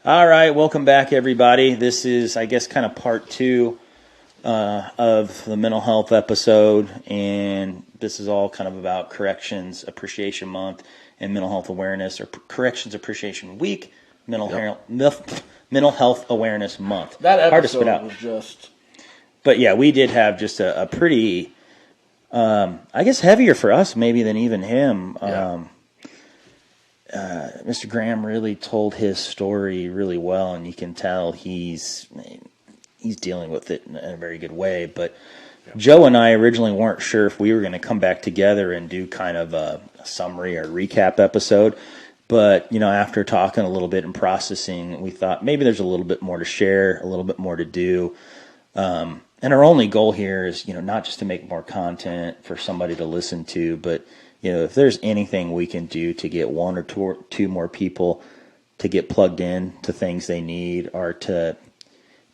All right, welcome back, everybody. This is, I guess, kind of part two of the mental health episode, and this is all kind of about Corrections Appreciation Month and Mental Health Awareness, or Corrections Appreciation Week, Mental Health Awareness Month. That episode hard to spit out. Was just... But yeah, we did have just a pretty, I guess, heavier for us maybe than even him. Yeah. Mr. Graham really told his story really well, and you can tell he's dealing with it in a very good way. But Joe and I originally weren't sure if we were going to come back together and do kind of a summary or recap episode. But, after talking a little bit and processing, we thought maybe there's a little bit more to share, a little bit more to do. And our only goal here is, not just to make more content for somebody to listen to, but if there's anything we can do to get one or two more people to get plugged in to things they need, or to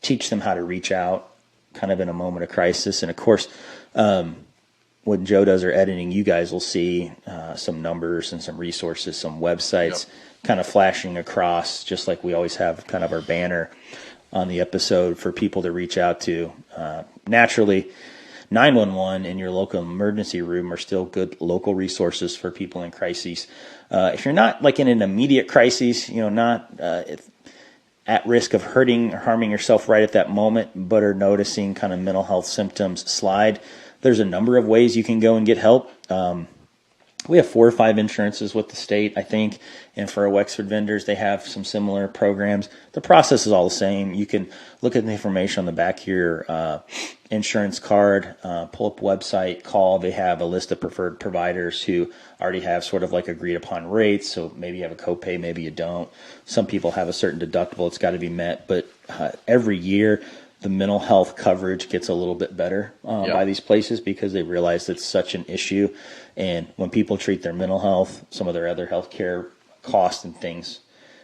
teach them how to reach out kind of in a moment of crisis. And of course, when Joe does our editing, you guys will see some numbers and some resources, some websites kind of flashing across, just like we always have kind of our banner on the episode for people to reach out to. Naturally, 911 and your local emergency room are still good local resources for people in crises. If you're not like in an immediate crisis, not at risk of hurting or harming yourself right at that moment, but are noticing kind of mental health symptoms slide, there's a number of ways you can go and get help. We have 4 or 5 insurances with the state, I think, and for our Wexford vendors, they have some similar programs. The process is all the same. You can look at the information on the back of your insurance card, pull up a website, call. They have a list of preferred providers who already have sort of like agreed upon rates, so maybe you have a copay, maybe you don't. Some people have a certain deductible, it's got to be met, but every year the mental health coverage gets a little bit better by these places because they realize it's such an issue. And when people treat their mental health, some of their other healthcare costs and things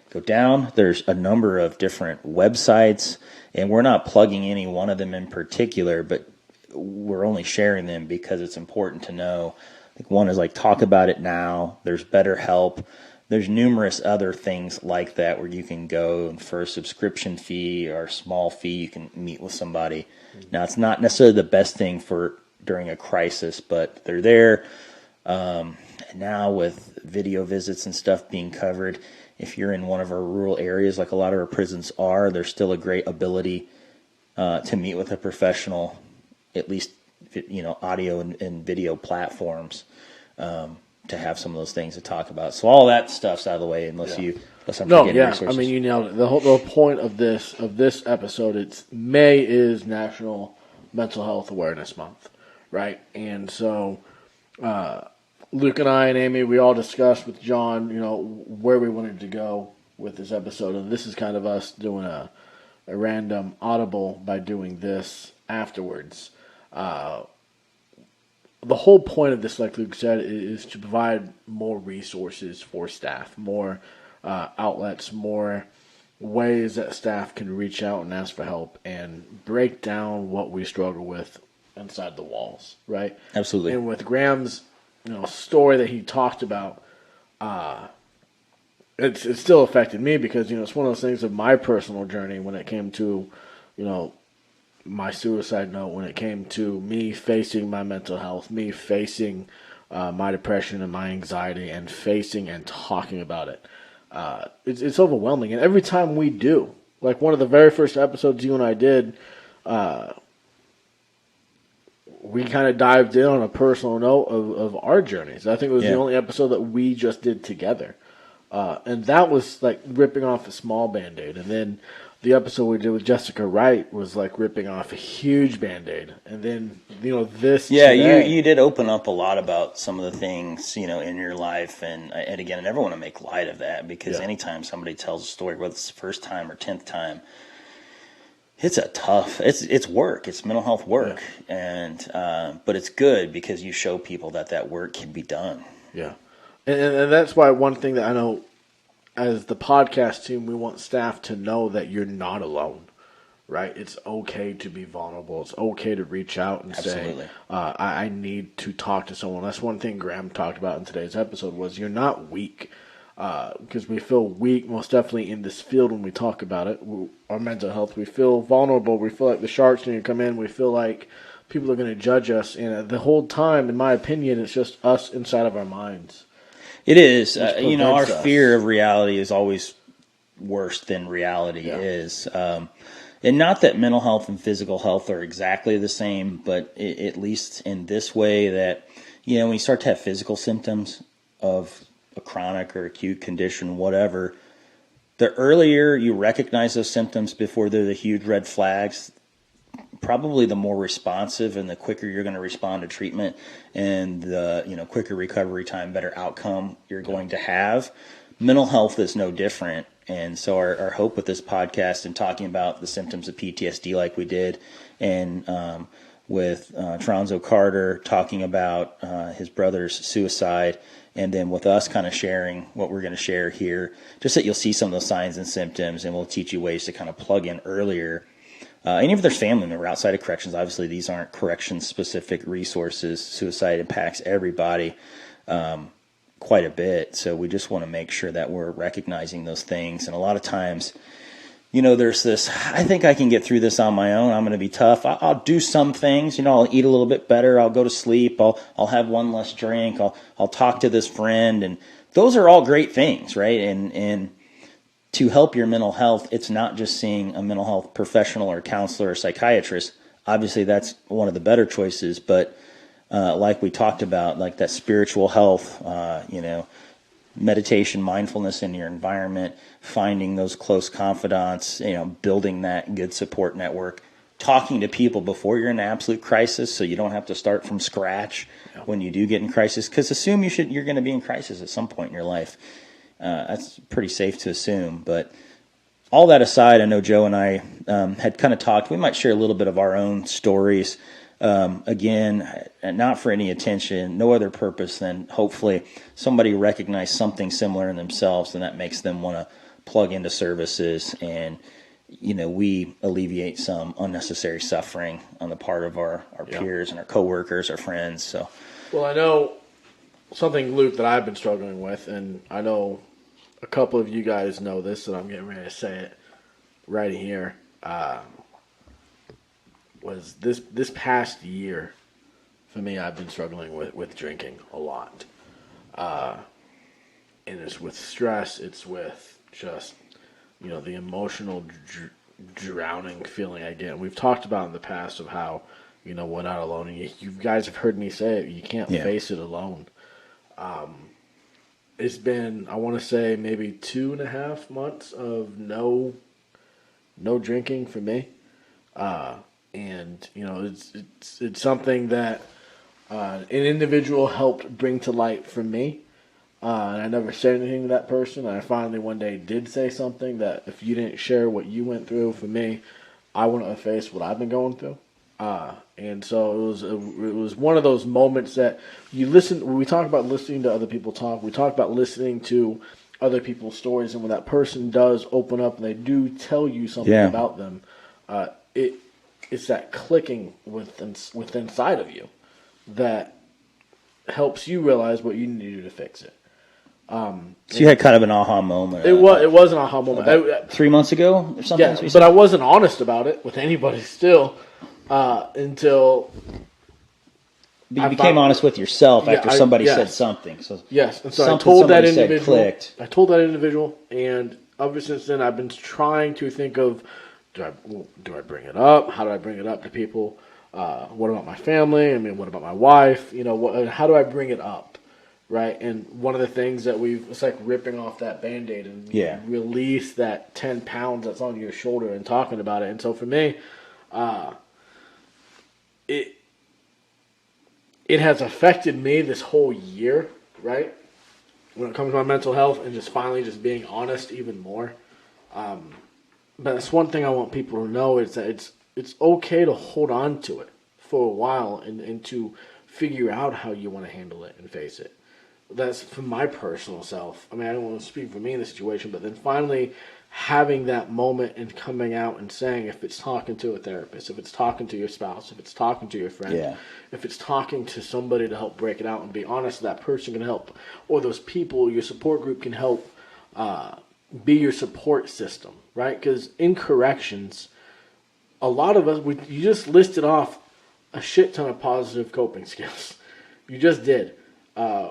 go down. There's a number of different websites, and we're not plugging any one of them in particular, but we're only sharing them because it's important to know. Like one is like Talk About It Now. There's BetterHelp. There's numerous other things like that where you can go, and for a subscription fee or a small fee, you can meet with somebody. Now, it's not necessarily the best thing for during a crisis, but they're there. Now with video visits and stuff being covered, if you're in one of our rural areas, like a lot of our prisons are, there's still a great ability to meet with a professional, at least audio and video platforms. To have some of those things to talk about. So all that stuff's out of the way, unless I'm forgetting resources. I mean, you nailed it. The whole point of this episode, it's May is National Mental Health Awareness Month, right? And so Luke and I and Amy, we all discussed with John, where we wanted to go with this episode, and this is kind of us doing a random audible by doing this afterwards. The whole point of this, like Luke said, is to provide more resources for staff, more outlets, more ways that staff can reach out and ask for help and break down what we struggle with inside the walls, right? Absolutely. And with Graham's story that he talked about, it still affected me because, it's one of those things of my personal journey when it came to, my suicide note, when it came to me facing my mental health, me facing my depression and my anxiety, and facing and talking about it. It's overwhelming. And every time we do, like one of the very first episodes you and I did, we kind of dived in on a personal note of our journeys. I think it was the only episode that we just did together. And that was like ripping off a small Band-Aid. And then the episode we did with Jessica Wright was like ripping off a huge Band-Aid. And then, this today. You did open up a lot about some of the things, in your life. And again, I never want to make light of that, because anytime somebody tells a story, whether it's the first time or 10th time, it's work. It's mental health work. And but it's good because you show people that work can be done. Yeah. And that's why one thing that I know, as the podcast team, we want staff to know that you're not alone, right? It's okay to be vulnerable. It's okay to reach out and say, I need to talk to someone. That's one thing Graham talked about in today's episode was you're not weak. because we feel weak, most definitely in this field when we talk about it, our mental health. We feel vulnerable. We feel like the sharks are going to come in. We feel like people are going to judge us. And the whole time, in my opinion, it's just us inside of our minds. It is. Our us. fear of reality is always worse than reality is. And not that mental health and physical health are exactly the same, but at least in this way that, when you start to have physical symptoms of a chronic or acute condition, whatever, the earlier you recognize those symptoms before they're the huge red flags, probably the more responsive and the quicker you're going to respond to treatment and the quicker recovery time, better outcome you're going to have. Mental health is no different. And so our hope with this podcast and talking about the symptoms of PTSD like we did, and with Tronzo Carter talking about his brother's suicide, and then with us kind of sharing what we're going to share here, just that you'll see some of those signs and symptoms, and we'll teach you ways to kind of plug in earlier. And if there's family member outside of corrections, obviously these aren't corrections-specific resources. Suicide impacts everybody quite a bit, so we just want to make sure that we're recognizing those things. And a lot of times, there's this, I think I can get through this on my own. I'm going to be tough. I'll do some things. I'll eat a little bit better. I'll go to sleep. I'll have one less drink. I'll talk to this friend. And those are all great things, right? And to help your mental health, it's not just seeing a mental health professional or counselor or psychiatrist. Obviously, that's one of the better choices. But like we talked about, like that spiritual health, meditation, mindfulness in your environment, finding those close confidants, building that good support network, talking to people before you're in an absolute crisis so you don't have to start from scratch when you do get in crisis, because assume you're going to be in crisis at some point in your life. That's pretty safe to assume. But all that aside, I know Joe and I had kind of talked. We might share a little bit of our own stories. Again, not for any attention, no other purpose than hopefully somebody recognize something similar in themselves, and that makes them want to plug into services, and we alleviate some unnecessary suffering on the part of our peers and our coworkers, our friends. So, well, I know something, Luke, that I've been struggling with, and I know a couple of you guys know this, and I'm getting ready to say it right here. Was this past year for me? I've been struggling with drinking a lot, and it's with stress. It's with just the emotional drowning feeling I get. And we've talked about in the past of how we're not alone. And you guys have heard me say it. You can't face it alone. It's been, I want to say, maybe 2.5 months of no drinking for me. And it's something that an individual helped bring to light for me. And I never said anything to that person. And I finally one day did say something that if you didn't share what you went through for me, I wouldn't have faced what I've been going through. And so it was one of those moments that you listen. When we talk about listening to other people talk, we talk about listening to other people's stories. And when that person does open up and they do tell you something about them, it's that clicking within inside of you that helps you realize what you need to do to fix it. So you had kind of an aha moment. It was an aha moment. 3 months ago or something? Yeah, but I wasn't honest about it with anybody still until... But you became honest with yourself after somebody said something. So yes, and so I told that individual, and ever since then I've been trying to think of, do I bring it up? How do I bring it up to people? What about my family? I mean, what about my wife? How do I bring it up, right? And one of the things that it's like ripping off that Band-Aid and release that 10 pounds that's on your shoulder and talking about it. And so for me, it has affected me this whole year, right? When it comes to my mental health and just finally just being honest even more. But that's one thing I want people to know is that it's okay to hold on to it for a while and to figure out how you want to handle it and face it. That's for my personal self. I mean, I don't want to speak for me in this situation, but then finally having that moment and coming out and saying, if it's talking to a therapist, if it's talking to your spouse, if it's talking to your friend, Yeah. if it's talking to somebody to help break it out and be honest, that person can help, or those people, your support group can help be your support system, right? Because in corrections, a lot of us, you just listed off a shit ton of positive coping skills. You just did.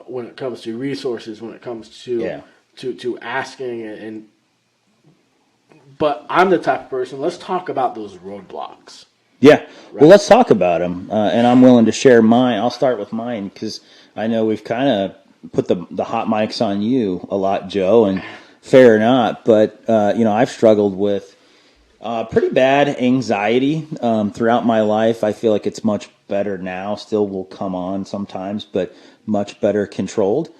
When it comes to resources, when it comes to to asking and but I'm the type of person. Let's talk about those roadblocks. Yeah. Right. Well, let's talk about them, and I'm willing to share mine. I'll start with mine because I know we've kind of put the hot mics on you a lot, Joe, and fair or not, but I've struggled with pretty bad anxiety throughout my life. I feel like it's much better now. Still will come on sometimes, but much better controlled.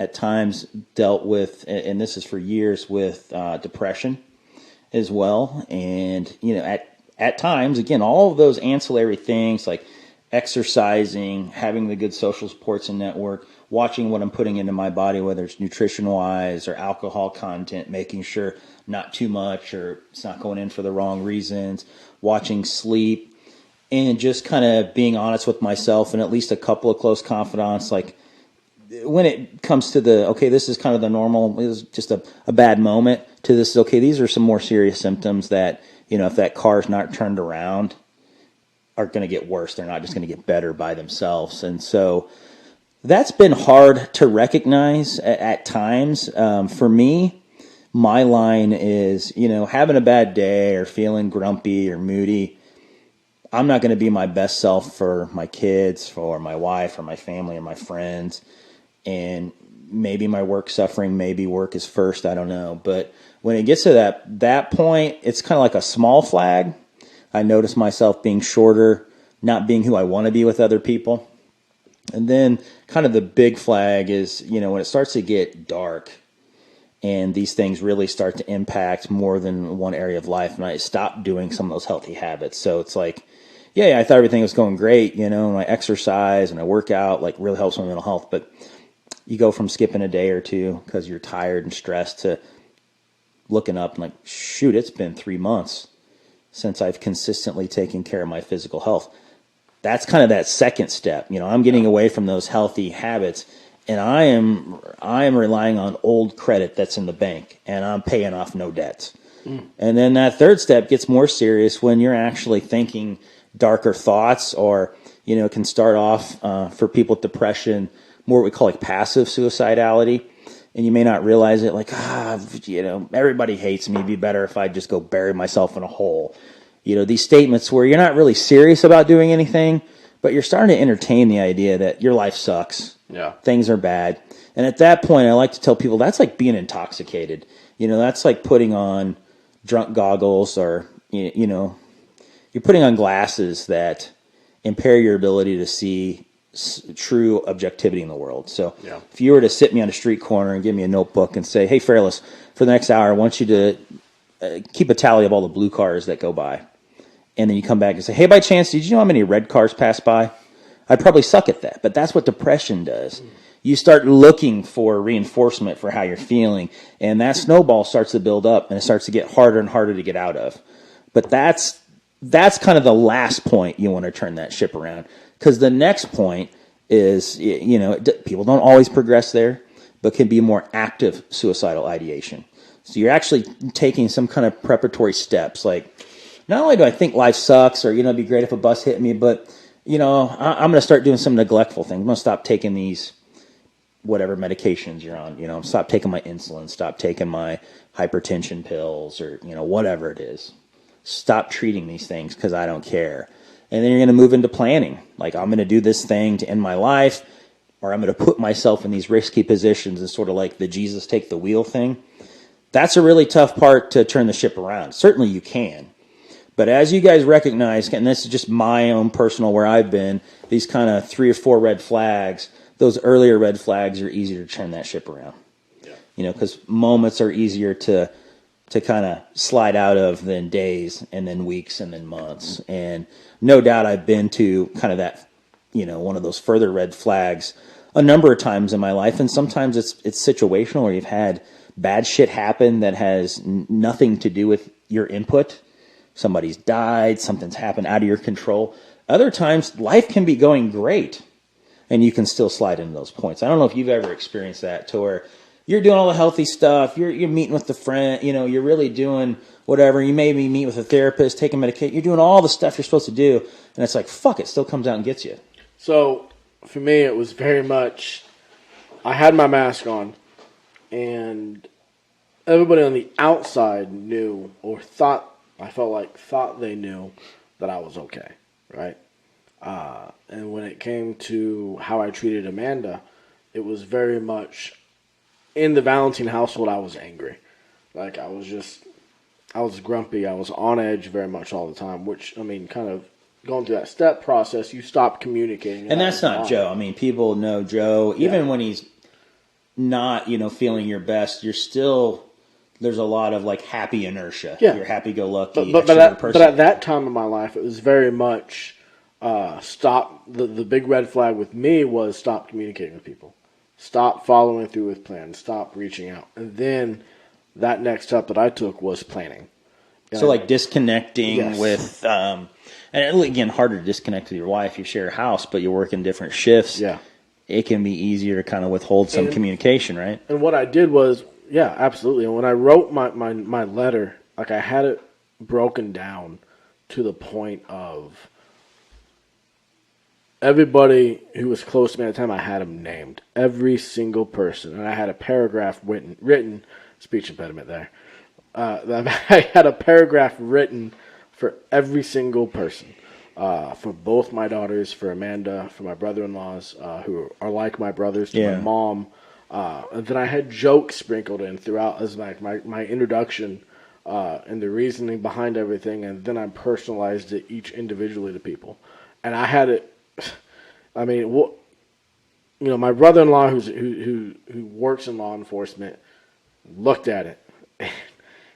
At times dealt with, and this is for years, with depression as well. And, at times, again, all of those ancillary things like exercising, having the good social supports and network, watching what I'm putting into my body, whether it's nutrition-wise or alcohol content, making sure not too much or it's not going in for the wrong reasons, watching sleep, and just kind of being honest with myself and at least a couple of close confidants, like, when it comes to this is kind of the normal, this is just a bad moment, to this, okay, these are some more serious symptoms that, if that car's not turned around, are going to get worse. They're not just going to get better by themselves. And so that's been hard to recognize at times. For me, my line is, having a bad day or feeling grumpy or moody, I'm not going to be my best self for my kids, for my wife, or my family, or my friends. And maybe my work suffering, maybe work is first, I don't know. But when it gets to that point, it's kind of like a small flag. I notice myself being shorter, not being who I want to be with other people. And then kind of the big flag is, when it starts to get dark and these things really start to impact more than one area of life, and I stop doing some of those healthy habits. So it's like, yeah, I thought everything was going great, and I exercise and I work out, like really helps my mental health, but you go from skipping a day or two because you're tired and stressed to looking up and like, shoot, it's been 3 months since I've consistently taken care of my physical health. That's kind of that second step. I'm getting away from those healthy habits, and I am relying on old credit that's in the bank, and I'm paying off no debts. And then that third step gets more serious when you're actually thinking darker thoughts, or can start off for people with depression, more what we call like passive suicidality. And you may not realize it, like, everybody hates me. It'd be better if I just go bury myself in a hole. These statements where you're not really serious about doing anything, but you're starting to entertain the idea that your life sucks. Yeah. Things are bad. And at that point, I like to tell people that's like being intoxicated. That's like putting on drunk goggles, or, you're putting on glasses that impair your ability to see true objectivity in the world. So if you were to sit me on a street corner and give me a notebook and say, hey, Fairless, for the next hour, I want you to keep a tally of all the blue cars that go by. And then you come back and say, hey, by chance, did you know how many red cars pass by? I'd probably suck at that, but that's what depression does. You start looking for reinforcement for how you're feeling, and that snowball starts to build up, and it starts to get harder and harder to get out of. But that's kind of the last point you want to turn that ship around. Because the next point is, people don't always progress there, but can be more active suicidal ideation. So you're actually taking some kind of preparatory steps. Like, not only do I think life sucks, or, it'd be great if a bus hit me, but, I'm going to start doing some neglectful things. I'm going to stop taking these whatever medications you're on. Stop taking my insulin, stop taking my hypertension pills, or, whatever it is. Stop treating these things because I don't care. And then you're going to move into planning. Like, I'm going to do this thing to end my life, or I'm going to put myself in these risky positions, and sort of like the Jesus take the wheel thing. That's a really tough part to turn the ship around. Certainly you can. But as you guys recognize, and this is just my own personal where I've been, these kind of 3 or 4 red flags, those earlier red flags are easier to turn that ship around. Yeah. Because moments are easier to kind of slide out of than days, and then weeks, and then months. And no doubt I've been to kind of that, one of those further red flags a number of times in my life, and sometimes it's situational, where you've had bad shit happen that has nothing to do with your input. Somebody's died, something's happened out of your control. Other times, life can be going great, and you can still slide into those points. I don't know if you've ever experienced that, to where you're doing all the healthy stuff, you're meeting with the friend, you're really doing whatever. You maybe meet with a therapist, taking medication, you're doing all the stuff you're supposed to do, and it's like, fuck, it still comes out and gets you. So, for me, it was very much, I had my mask on, and everybody on the outside knew, or thought they knew that I was okay, right? And when it came to how I treated Amanda, it was very much, in the Valentine household, I was angry. Like, I was grumpy, I was on edge very much all the time, which, kind of going through that step process, you stop communicating. And that's not Joe. People know Joe, even when he's not, feeling your best, you're still, there's a lot of like happy inertia. Yeah. You're happy-go-lucky, but person. at that time in my life, it was very much stop. The big red flag with me was stop communicating with people, stop following through with plans, stop reaching out, and then that next step that I took was planning. So like disconnecting Yes. with, and again, harder to disconnect with your wife. You share a house, but you work in different shifts. Yeah. It can be easier to kind of withhold some communication, right? And what I did was, yeah, absolutely. And when I wrote my letter, like, I had it broken down to the point of everybody who was close to me at the time, I had them named. Every single person. And I had a paragraph written speech impediment there. I had a paragraph written for every single person. For both my daughters, for Amanda, for my brother-in-laws, who are like my brothers, to my mom. And then I had jokes sprinkled in throughout as my introduction and the reasoning behind everything, and then I personalized it each individually to people. And I had it, my brother-in-law who works in law enforcement looked at it,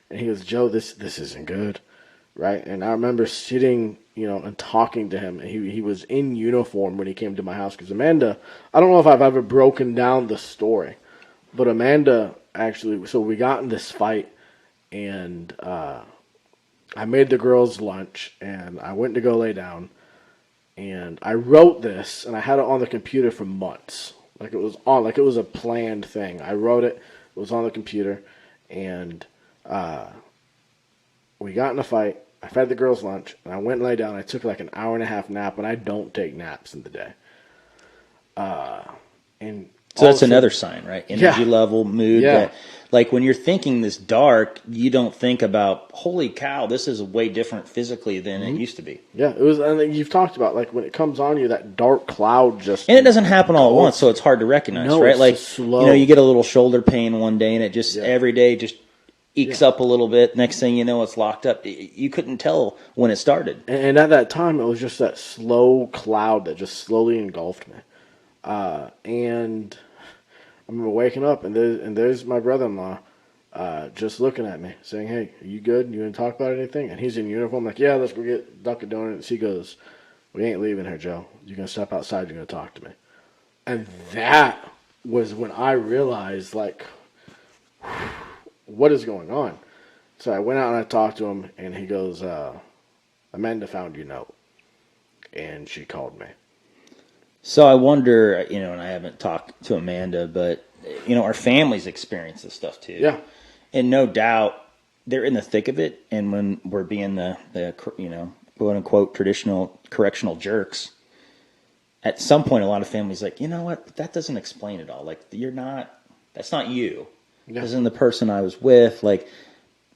and he goes, "Joe, this isn't good." Right, and I remember sitting, and talking to him. And he was in uniform when he came to my house, because Amanda, I don't know if I've ever broken down the story, but Amanda actually, so we got in this fight, and I made the girls lunch, and I went to go lay down, and I wrote this, and I had it on the computer for months, like it was a planned thing. I wrote it, it was on the computer, and we got in a fight. I fed the girls lunch, and I went and lay down. I took like an hour and a half nap, and I don't take naps in the day. And so that's another sign, right? Energy level, mood. Yeah. That, like when you're thinking this dark, you don't think about, holy cow, this is way different physically than it used to be. Yeah, it was. And you've talked about, like, when it comes on you, that dark cloud just. And it doesn't happen all at once, so it's hard to recognize, No, right? it's Like, just slow. you get a little shoulder pain one day, and it just every day just ekes up a little bit. Next thing you know, it's locked up. You couldn't tell when it started. And at that time, it was just that slow cloud that just slowly engulfed me. And I remember waking up, and there's my brother-in-law just looking at me, saying, "Hey, are you good? You want to talk about anything?" And he's in uniform, like, "Yeah, let's go get Dunkin' Donuts." He goes, "We ain't leaving here, Joe. You're going to step outside. You're going to talk to me." And that was when I realized, like, what is going on? So I went out and I talked to him, and he goes, "Amanda found your note, and she called me." So I wonder, and I haven't talked to Amanda, but, our families experience this stuff too. Yeah. And no doubt they're in the thick of it. And when we're being the quote unquote traditional correctional jerks, at some point, a lot of families like, you know what, that doesn't explain it all. Like, that's not you. Yeah. This isn't the person I was with. Like,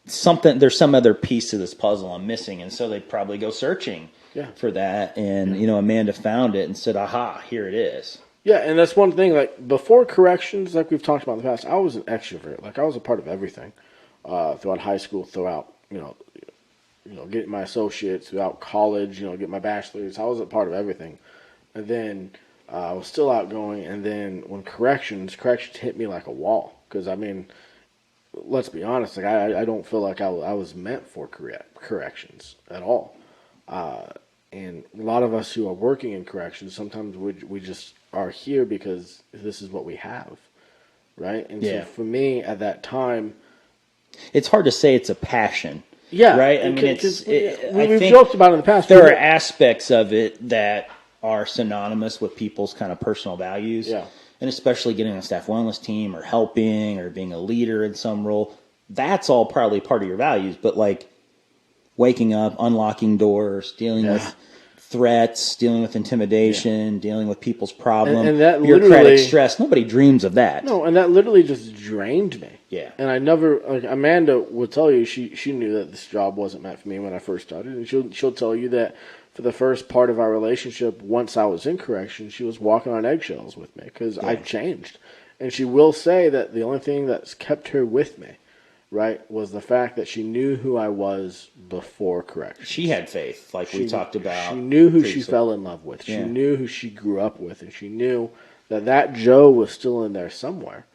there's some other piece to this puzzle I'm missing. And so they probably go searching for that. And, Amanda found it and said, aha, here it is. Yeah, and that's one thing. Like, before corrections, like we've talked about in the past, I was an extrovert. Like, I was a part of everything throughout high school, throughout, getting my associates, throughout college, getting my bachelor's. I was a part of everything. And then I was still outgoing. And then when corrections hit me like a wall. Because, let's be honest, like, I don't feel like I was meant for corrections at all. And a lot of us who are working in corrections, sometimes we just are here because this is what we have, right? And Yeah. so for me at that time, it's hard to say it's a passion. yeah, Right? I mean, we've joked about it in the past. There are aspects of it that are synonymous with people's kind of personal values. Yeah. And especially getting on a staff wellness team or helping or being a leader in some role. That's all probably part of your values. But like waking up, unlocking doors, dealing with threats, dealing with intimidation, dealing with people's problems, and that bureaucratic stress. Nobody dreams of that. No, and that literally just drained me. Yeah. And I never, like Amanda would tell you, she knew that this job wasn't meant for me when I first started. And she'll tell you that for the first part of our relationship, once I was in correction, she was walking on eggshells with me because I changed. And she will say that the only thing that's kept her with me, right, was the fact that she knew who I was before correction. She had faith, like we talked about. She knew who she fell in love with. She knew who she grew up with. And she knew that Joe was still in there somewhere.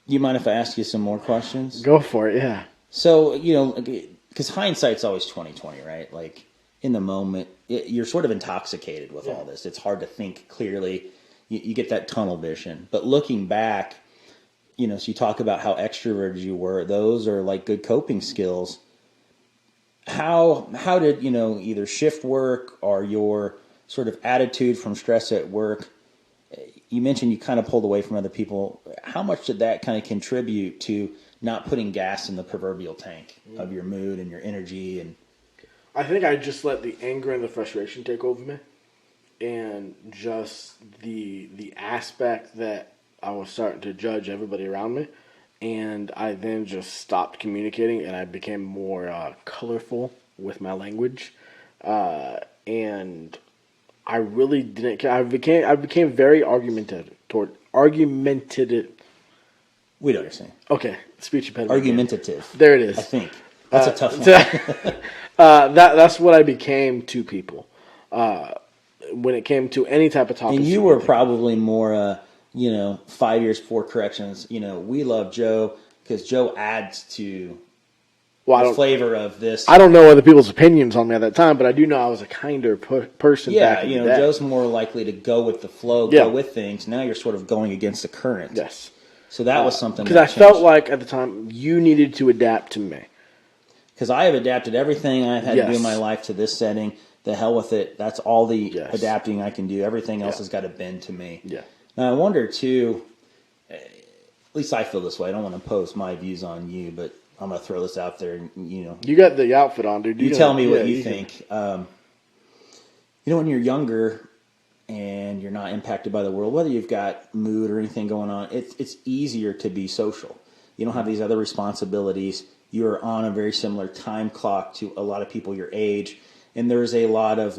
You mind if I ask you some more questions? Go for it, yeah. So, because hindsight's always 20/20, right? Like, in the moment, you're sort of intoxicated with all this. It's hard to think clearly. You get that tunnel vision. But looking back, so you talk about how extroverted you were. Those are like good coping skills. How did, either shift work or your sort of attitude from stress at work, you mentioned you kind of pulled away from other people. How much did that kind of contribute to not putting gas in the proverbial tank of your mood and your energy? And I think I just let the anger and the frustration take over me, and just the aspect that I was starting to judge everybody around me, and I then just stopped communicating, and I became more colorful with my language, and I really didn't care. I became very argumentative. we know what you're saying. Okay, speech impediment. Argumentative. There it is. I think that's a tough one. That's what I became to people when it came to any type of topic. And you were probably more, 5 years before corrections. We love Joe because Joe adds to the flavor of this. I don't know other people's opinions on me at that time, but I do know I was a kinder person. Yeah, Joe's more likely to go with the flow, go with things. Now you're sort of going against the current. Yes. So that was something because I felt like at the time you needed to adapt to me. Because I have adapted everything I've had to do in my life to this setting. The hell with it. That's all the adapting I can do. Everything else has got to bend to me. Yeah. Now I wonder too. At least I feel this way. I don't want to impose my views on you, but I'm going to throw this out there. You got the outfit on, dude. You tell me what you think. When you're younger and you're not impacted by the world, whether you've got mood or anything going on, it's easier to be social. You don't have these other responsibilities. You're on a very similar time clock to a lot of people your age, and there's a lot of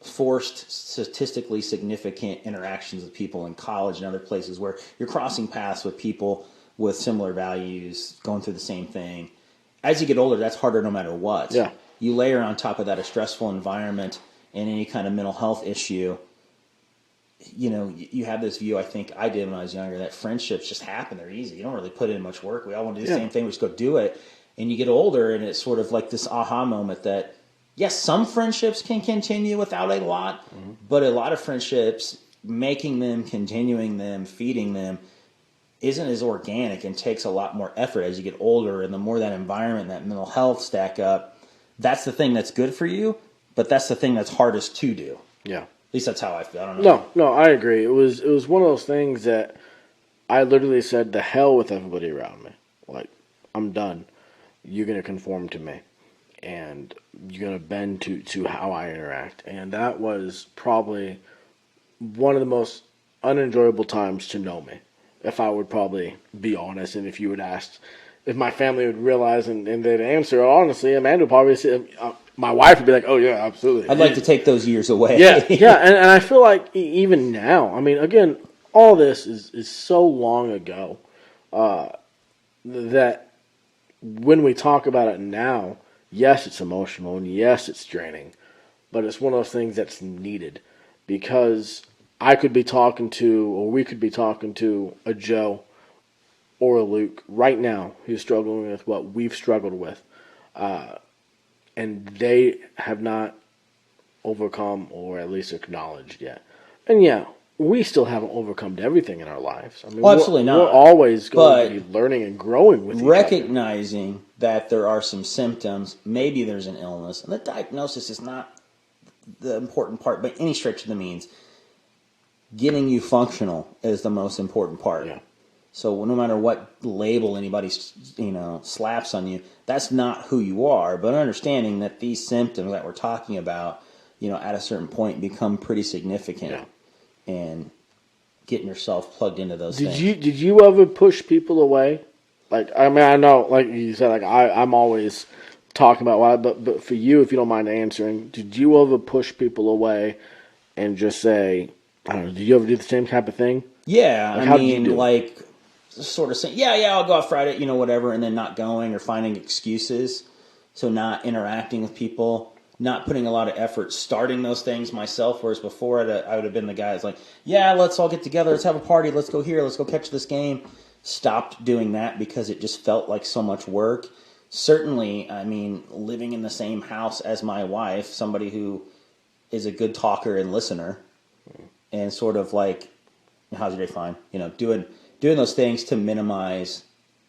forced, statistically significant interactions with people in college and other places where you're crossing paths with people with similar values, going through the same thing. As you get older, that's harder no matter what. Yeah. You layer on top of that a stressful environment and any kind of mental health issue. You have this view, I think I did when I was younger, that friendships just happen. They're easy. You don't really put in much work. We all want to do the same thing. We just go do it. And you get older, and it's sort of like this aha moment that, yes, some friendships can continue without a lot, but a lot of friendships, making them, continuing them, feeding them, isn't as organic and takes a lot more effort as you get older. And the more that environment, that mental health stack up, that's the thing that's good for you, but that's the thing that's hardest to do. Yeah. At least that's how I feel. I don't know. No, I agree. It was one of those things that I literally said, the hell with everybody around me. Like, I'm done. You're going to conform to me. And you're going to bend to how I interact. And that was probably one of the most unenjoyable times to know me. If I would probably be honest, and if you would ask, if my family would realize and they'd answer, honestly, Amanda would probably say, my wife would be like, oh, yeah, absolutely. I'd like to take those years away. Yeah, and I feel like even now, I mean, again, all this is so long ago that when we talk about it now, yes, it's emotional, and yes, it's draining, but it's one of those things that's needed because I could be talking to, or we could be talking to a Joe or a Luke right now who's struggling with what we've struggled with. And they have not overcome or at least acknowledged yet. And yeah, we still haven't overcome everything in our lives. I mean, absolutely not. We're always going to be learning and growing with each other. Recognizing that there are some symptoms, maybe there's an illness, and the diagnosis is not the important part by any stretch of the means. Getting you functional is the most important part. Yeah. So no matter what label anybody slaps on you, that's not who you are. But understanding that these symptoms that we're talking about, at a certain point become pretty significant, and getting yourself plugged into those things. Did you ever push people away? Like, I mean, I know, like you said, like I'm always talking about why, but for you, if you don't mind answering, did you ever push people away and just say, I don't know, did you ever do the same type of thing? Yeah, like, sort of saying, yeah, I'll go out Friday, whatever, and then not going or finding excuses. So not interacting with people, not putting a lot of effort starting those things myself, whereas before I would have been the guy that's like, yeah, let's all get together, let's have a party, let's go here, let's go catch this game. Stopped doing that because it just felt like so much work. Certainly, I mean, living in the same house as my wife, somebody who is a good talker and listener, and sort of like, how's your day? Fine. Doing those things to minimize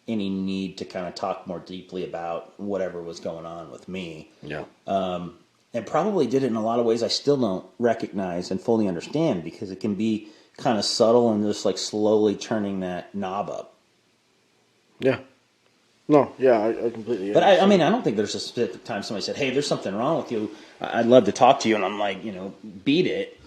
any need to kind of talk more deeply about whatever was going on with me. Yeah. And probably did it in a lot of ways I still don't recognize and fully understand, because it can be kind of subtle and just like slowly turning that knob up. Yeah. No, yeah, I completely But I mean, I don't think there's a specific time somebody said, hey, there's something wrong with you, I'd love to talk to you, and I'm like, beat it.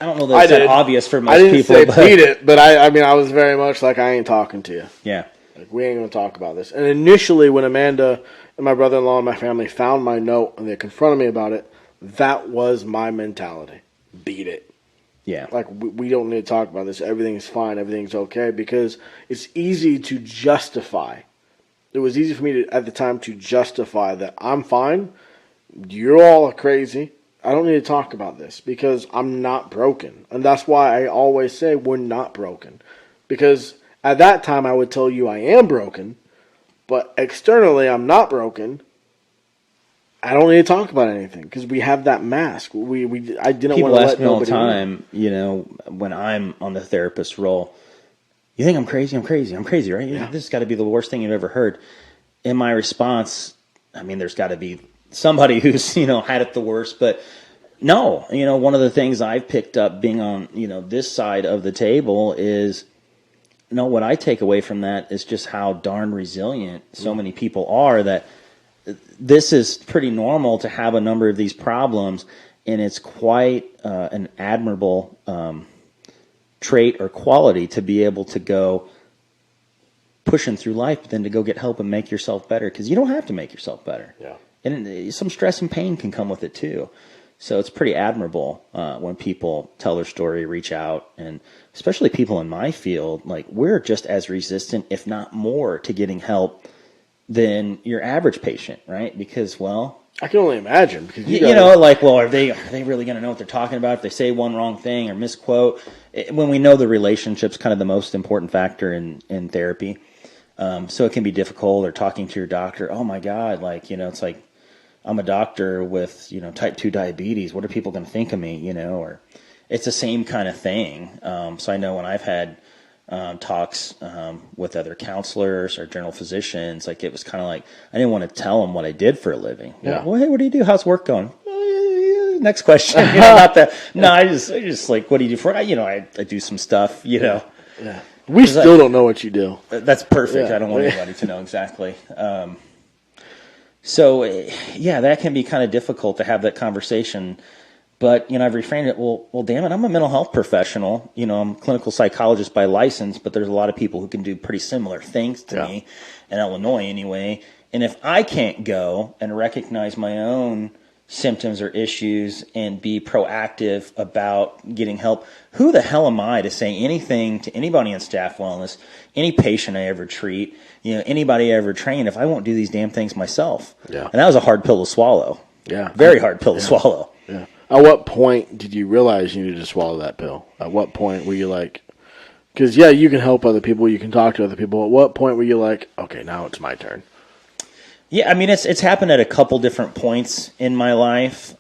I don't know that it's obvious for most people. I didn't say beat it, but I mean, I was very much like, I ain't talking to you. Yeah. Like, we ain't going to talk about this. And initially, when Amanda and my brother-in-law and my family found my note and they confronted me about it, that was my mentality. Beat it. Yeah. Like, we don't need to talk about this. Everything's fine. Everything's okay. Because it's easy to justify. It was easy for me at the time to justify that I'm fine. You're all crazy. I don't need to talk about this because I'm not broken. And that's why I always say we're not broken. Because at that time I would tell you I am broken, but externally I'm not broken. I don't need to talk about anything because we have that mask. I didn't People want to ask let me all the nobody time, when I'm on the therapist role, you think I'm crazy? I'm crazy. I'm crazy, right? Yeah. This has got to be the worst thing you've ever heard. In my response, I mean, there's got to be somebody who's, had it the worst. But no, one of the things I've picked up being on, this side of the table is, what I take away from that is just how darn resilient so many people are, that this is pretty normal to have a number of these problems. And it's quite an admirable trait or quality to be able to go pushing through life, but then to go get help and make yourself better, because you don't have to make yourself better. Yeah. And some stress and pain can come with it too. So it's pretty admirable when people tell their story, reach out, and especially people in my field, like, we're just as resistant, if not more, to getting help than your average patient, right? Because, well, I can only imagine. Because are they really going to know what they're talking about if they say one wrong thing or misquote? When we know the relationship's kind of the most important factor in therapy. So it can be difficult, or talking to your doctor. Oh my God. It's like, I'm a doctor with, type 2 diabetes. What are people going to think of me? Or it's the same kind of thing. So I know when I've had talks with other counselors or general physicians, like, it was kind of like, I didn't want to tell them what I did for a living. Yeah. Well, hey, what do you do? How's work going? Next question. Not that. No, I just like, what do you do for it? I do some stuff, Yeah. We still don't know what you do. That's perfect. I don't want anybody to know exactly. So, that can be kind of difficult to have that conversation. But, I've reframed it, well, damn it, I'm a mental health professional. I'm a clinical psychologist by license, but there's a lot of people who can do pretty similar things to me, in Illinois anyway. And if I can't go and recognize my own symptoms or issues and be proactive about getting help, who the hell am I to say anything to anybody in staff wellness, any patient I ever treat, anybody I ever train, if I won't do these damn things myself? Yeah. And that was a hard pill to swallow. Yeah. Very hard pill to swallow. Yeah. At what point did you realize you needed to swallow that pill? At what point were you like, because, you can help other people, you can talk to other people. At what point were you like, okay, now it's my turn? Yeah, I mean, it's happened at a couple different points in my life.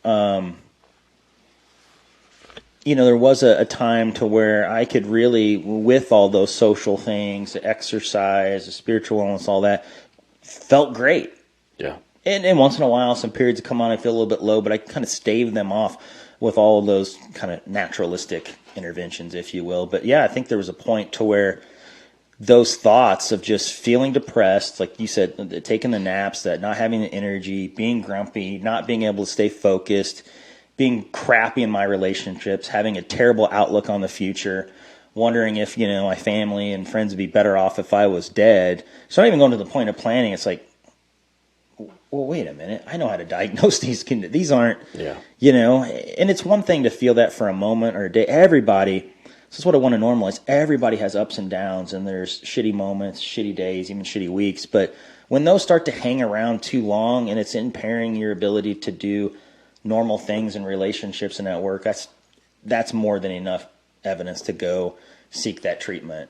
there was a time to where I could really, with all those social things, the exercise, the spiritual wellness, all that, felt great. Yeah. And once in a while, some periods come on, I feel a little bit low, but I kind of stave them off with all of those kind of naturalistic interventions, if you will. But yeah, I think there was a point to where those thoughts of just feeling depressed, like you said, taking the naps, that not having the energy, being grumpy, not being able to stay focused, being crappy in my relationships, having a terrible outlook on the future, wondering if, my family and friends would be better off if I was dead. So not even going to the point of planning. It's like, well, wait a minute. I know how to diagnose these. These aren't, and it's one thing to feel that for a moment or a day. Everybody, this is what I want to normalize. Everybody has ups and downs, and there's shitty moments, shitty days, even shitty weeks. But when those start to hang around too long and it's impairing your ability to do normal things in relationships and at work, that's more than enough evidence to go seek that treatment,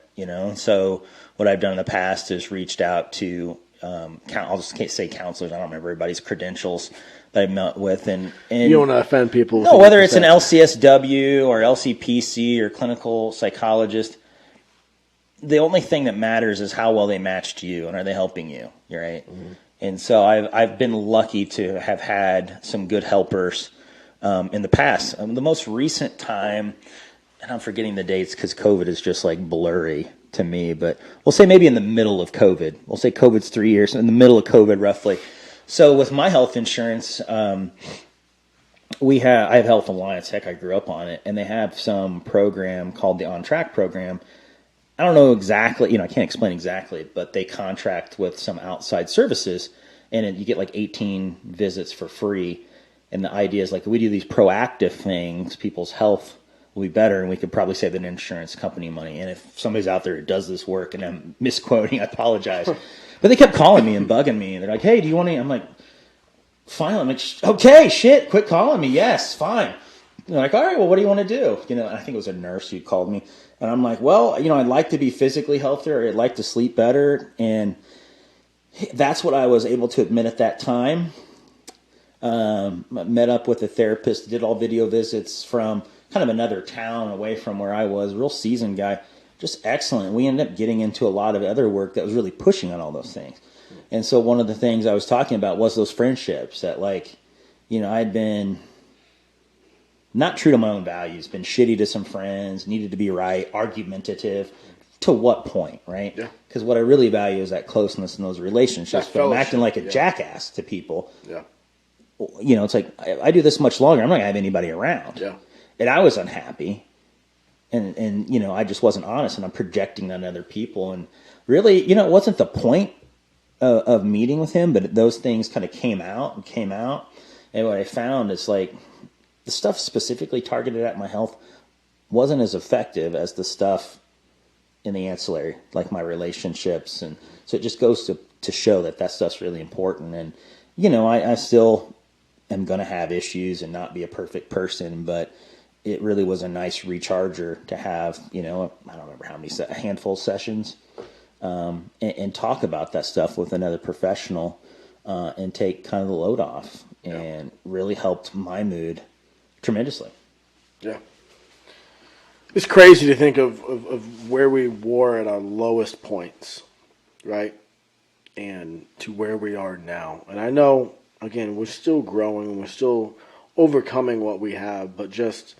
So what I've done in the past is reached out to, I'll just say counselors. I don't remember everybody's credentials that I've met with. And you don't want to offend people. No, whether it's an LCSW or LCPC or clinical psychologist, the only thing that matters is how well they matched you and are they helping you, right? Mm-hmm. And so I've been lucky to have had some good helpers in the past. The most recent time, and I'm forgetting the dates because COVID is just like blurry to me, but we'll say maybe in the middle of COVID. We'll say COVID's 3 years, in the middle of COVID roughly. So with my health insurance, I have Health Alliance. Heck, I grew up on it, and they have some program called the On Track program. I don't know exactly, I can't explain exactly, but they contract with some outside services, and you get like 18 visits for free. And the idea is like, if we do these proactive things, people's health will be better, and we could probably save an insurance company money. And if somebody's out there who does this work, and I'm misquoting, I apologize. But they kept calling me and bugging me, and they're like, hey, do you want to? I'm like, fine. I'm like, okay, shit, quit calling me. Yes, fine. And they're like, all right, well, what do you want to do? And I think it was a nurse who called me. And I'm like, well, I'd like to be physically healthier. I'd like to sleep better. And that's what I was able to admit at that time. Met up with a therapist, did all video visits from kind of another town away from where I was, real seasoned guy, just excellent. We ended up getting into a lot of other work that was really pushing on all those things. And so one of the things I was talking about was those friendships that I'd been not true to my own values, been shitty to some friends, needed to be right, argumentative. To what point, right? Yeah. Because what I really value is that closeness in those relationships. But I'm acting like a jackass to people. Yeah. It's like, I do this much longer, I'm not going to have anybody around. Yeah. And I was unhappy. And I just wasn't honest, and I'm projecting on other people. And really, it wasn't the point of meeting with him, but those things kind of came out. And what I found is like the stuff specifically targeted at my health wasn't as effective as the stuff in the ancillary, like my relationships. And so it just goes to show that stuff's really important. And, I still am going to have issues and not be a perfect person, but it really was a nice recharger to have, I don't remember how many, a handful of sessions, and talk about that stuff with another professional, and take kind of the load off, and really helped my mood tremendously. Yeah. It's crazy to think of where we were at our lowest points, right? And to where we are now. And I know, again, we're still growing, we're still overcoming what we have, but just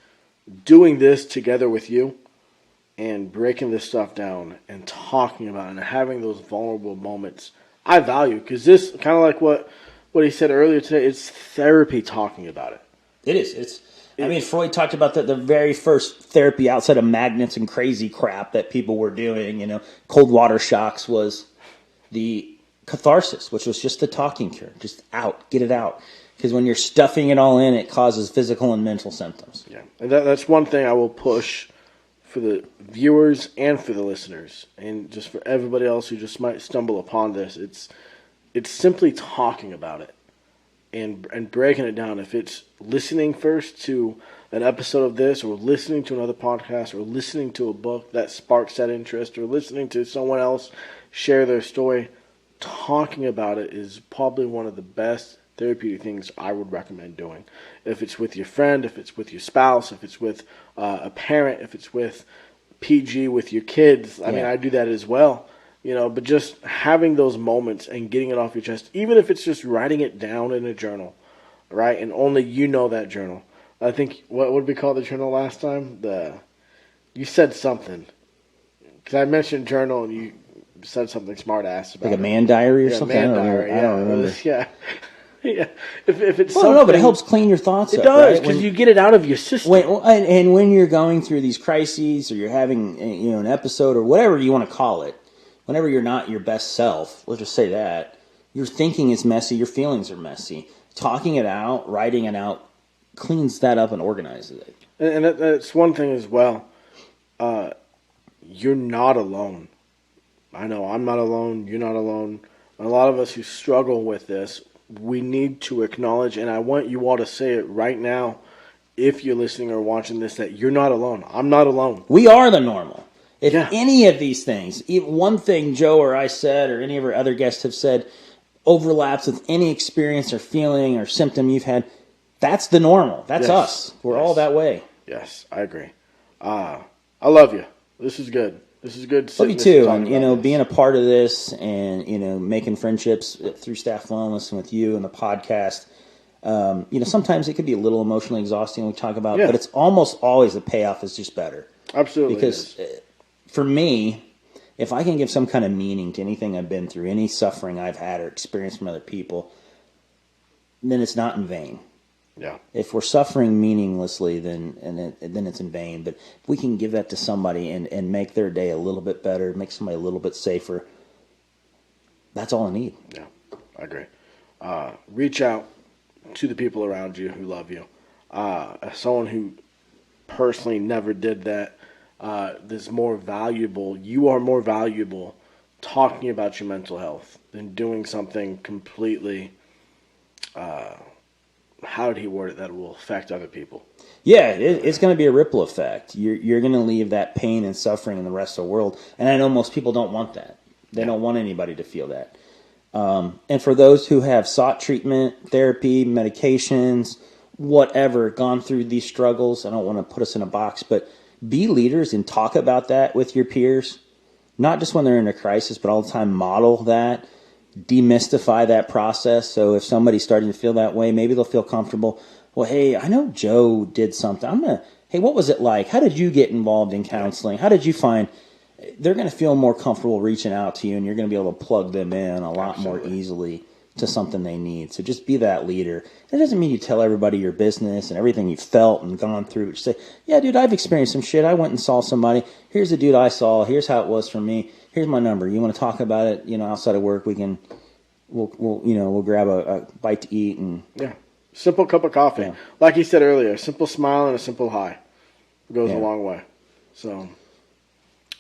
doing this together with you and breaking this stuff down and talking about it and having those vulnerable moments, I value, because this, kind of like what he said earlier today, it's therapy talking about it. It is. Freud talked about the very first therapy outside of magnets and crazy crap that people were doing. Cold water shocks was the catharsis, which was just the talking cure. Just get it out. Because when you're stuffing it all in, it causes physical and mental symptoms. Yeah, and that's one thing I will push for the viewers and for the listeners, and just for everybody else who just might stumble upon this. It's simply talking about it and breaking it down. If it's listening first to an episode of this, or listening to another podcast, or listening to a book that sparks that interest, or listening to someone else share their story, talking about it is probably one of the best therapeutic things I would recommend doing. If it's with your friend, if it's with your spouse, if it's with a parent, if it's with PG with your kids. I mean, I do that as well. But just having those moments and getting it off your chest, even if it's just writing it down in a journal, right? And only you know that journal. I think, what would we call the journal last time? You said something. Because I mentioned journal and you said something smart ass about like a man diary or something. Man diary, I don't remember. Yeah. If it's no, but it helps clean your thoughts up. It does, right? because you get it out of your system. And when you're going through these crises, or you're having an episode, or whatever you want to call it, whenever you're not your best self, let's just say that, your thinking is messy, your feelings are messy. Talking it out, writing it out, cleans that up and organizes it. And that's one thing as well. You're not alone. I know I'm not alone. You're not alone. A lot of us who struggle with this, we need to acknowledge, and I want you all to say it right now, if you're listening or watching this, that you're not alone. I'm not alone. We are the normal. If any of these things, even one thing Joe or I said or any of our other guests have said overlaps with any experience or feeling or symptom you've had, that's the normal. That's us. We're all that way. Yes, I agree. I love you. This is good. This is good. Love you too. And, being a part of this and, making friendships through Staff Wellness and with you and the podcast, sometimes it could be a little emotionally exhausting when we talk about, but it's almost always the payoff is just better. Absolutely. Because for me, if I can give some kind of meaning to anything I've been through, any suffering I've had or experienced from other people, then it's not in vain. Yeah. If we're suffering meaninglessly, then it's in vain. But if we can give that to somebody and make their day a little bit better, make somebody a little bit safer, that's all I need. Yeah, I agree. Reach out to the people around you who love you. As someone who personally never did that, is more valuable. You are more valuable talking about your mental health than doing something completely, how did he word it, that will affect other people? Yeah, it's going to be a ripple effect. You're going to leave that pain and suffering in the rest of the world. And I know most people don't want that. They don't want anybody to feel that. And for those who have sought treatment, therapy, medications, whatever, gone through these struggles, I don't want to put us in a box, but be leaders and talk about that with your peers. Not just when they're in a crisis, but all the time model that. Demystify that process. So if somebody's starting to feel that way, maybe they'll feel comfortable. Well, hey, I know Joe did something. Hey, what was it like? How did you get involved in counseling? How did you find? They're going to feel more comfortable reaching out to you, and you're going to be able to plug them in a lot more easily to something they need. So just be that leader. It doesn't mean you tell everybody your business and everything you've felt and gone through. Just say, yeah, dude, I've experienced some shit. I went and saw somebody. Here's the dude I saw. Here's how it was for me. Here's my number. You want to talk about it? Outside of work, we'll grab a bite to eat and simple cup of coffee. Yeah. Like you said earlier, a simple smile and a simple hi goes a long way. So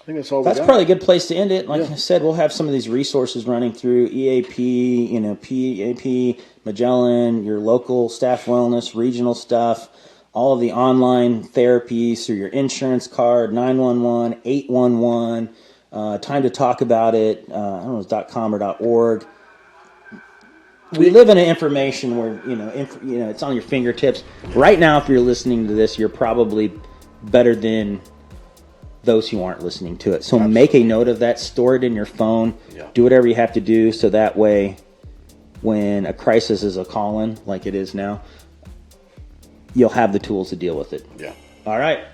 I think that's all. That's probably a good place to end it. Like I said, we'll have some of these resources running through EAP, PAP, Magellan, your local staff wellness, regional stuff. All of the online therapies through your insurance card, 911, 811. Time to talk about it. I don't know if it's .com or .org. We live in an information where it's on your fingertips right now. If you're listening to this, you're probably better than those who aren't listening to it. So make a note of that. Store it in your phone. Yeah. Do whatever you have to do so that way, when a crisis is a calling like it is now, you'll have the tools to deal with it. Yeah. All right.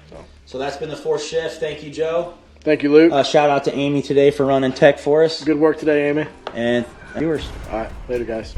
So that's been the fourth shift. Thank you, Joe. Thank you, Luke. Shout out to Amy today for running tech for us. Good work today, Amy. And viewers. All right. Later, guys.